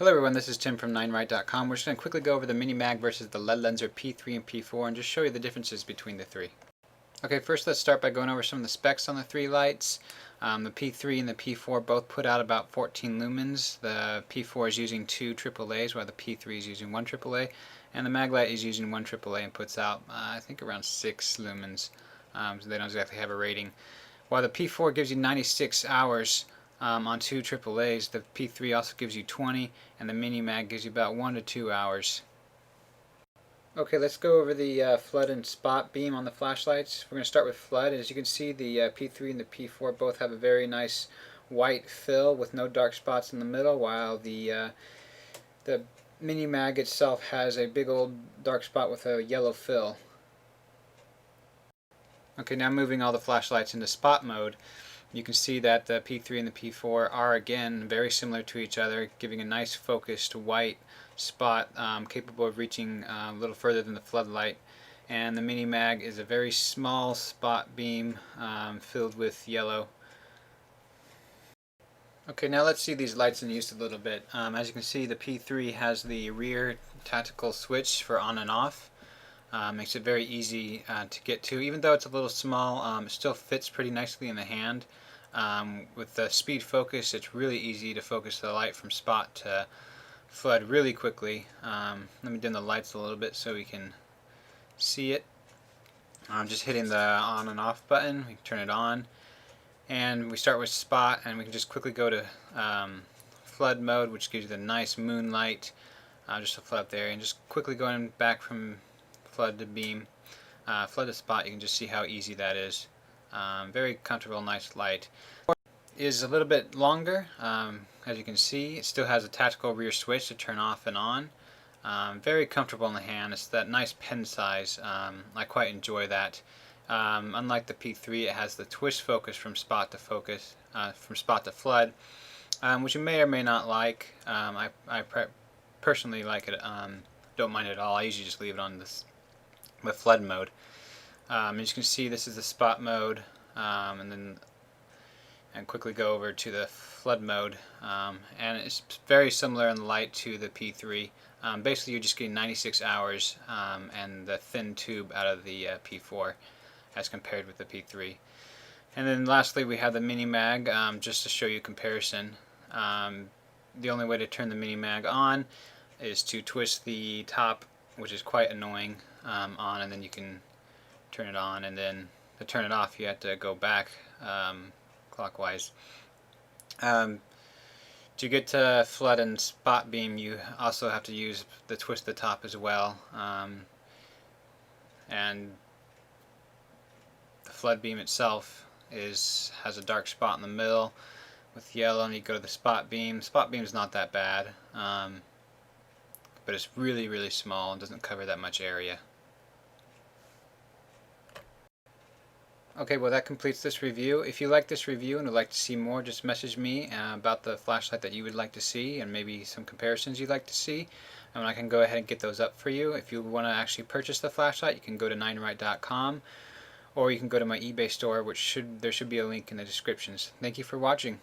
Hello everyone, this is Tim from NineRight.com. We're just going to quickly go over the mini mag versus the LED lenser P3 and P4 and just show you the differences between the three. Okay, first let's start by going over some of the specs on the three lights. The P3 and the P4 both put out about 14 lumens. The P4 is using 2 AAAs while the P3 is using 1 AAA. And the Maglite is using 1 AAA and puts out, I think, around 6 lumens. So they don't exactly have a rating. While the P4 gives you 96 hours on 2 AAAs, the P3 also gives you 20, and the mini mag gives you about 1 to 2 hours. Okay, let's go over the flood and spot beam on the flashlights. We're going to start with flood. As you can see, the P3 and the P4 both have a very nice white fill with no dark spots in the middle, while the mini mag itself has a big old dark spot with a yellow fill. Okay, now moving all the flashlights into spot mode, you can see that the P3 and the P4 are again very similar to each other, giving a nice focused white spot capable of reaching a little further than the floodlight. And the mini mag is a very small spot beam filled with yellow. Okay, now let's see these lights in use a little bit. As you can see, the P3 has the rear tactical switch for on and off. Makes it very easy to get to. Even though it's a little small, it still fits pretty nicely in the hand. With the speed focus, it's really easy to focus the light from spot to flood really quickly. Let me dim the lights a little bit so we can see it. I'm just hitting the on and off button. We can turn it on, and we start with spot, and we can just quickly go to flood mode, which gives you the nice moonlight. Just a flood up there, and just quickly going back from flood to beam, flood to spot. You can just see how easy that is. Very comfortable, nice light. Is a little bit longer. As you can see, it still has a tactical rear switch to turn off and on. Very comfortable in the hand. It's that nice pen size. I quite enjoy that. Unlike the P3, it has the twist focus from spot to focus, from spot to flood, which you may or may not like. I personally like it. Don't mind it at all. I usually just leave it on this with flood mode. As you can see, this is the spot mode, and quickly go over to the flood mode, and it's very similar in the light to the P3. Basically, you're just getting 96 hours and the thin tube out of the P4 as compared with the P3. And then lastly, we have the mini mag, just to show you comparison. The only way to turn the mini mag on is to twist the top, which is quite annoying, on, and then you can turn it on, and then to turn it off you have to go back clockwise. To get to flood and spot beam, you also have to use the twist the top as well, and the flood beam itself has a dark spot in the middle with yellow, and you go to the spot beam. Spot beam is not that bad, but it's really, really small and doesn't cover that much area. Okay, well that completes this review. If you like this review and would like to see more, just message me about the flashlight that you would like to see and maybe some comparisons you'd like to see, and I can go ahead and get those up for you. If you want to actually purchase the flashlight, you can go to NineRight.com, or you can go to my eBay store, which there should be a link in the descriptions. Thank you for watching.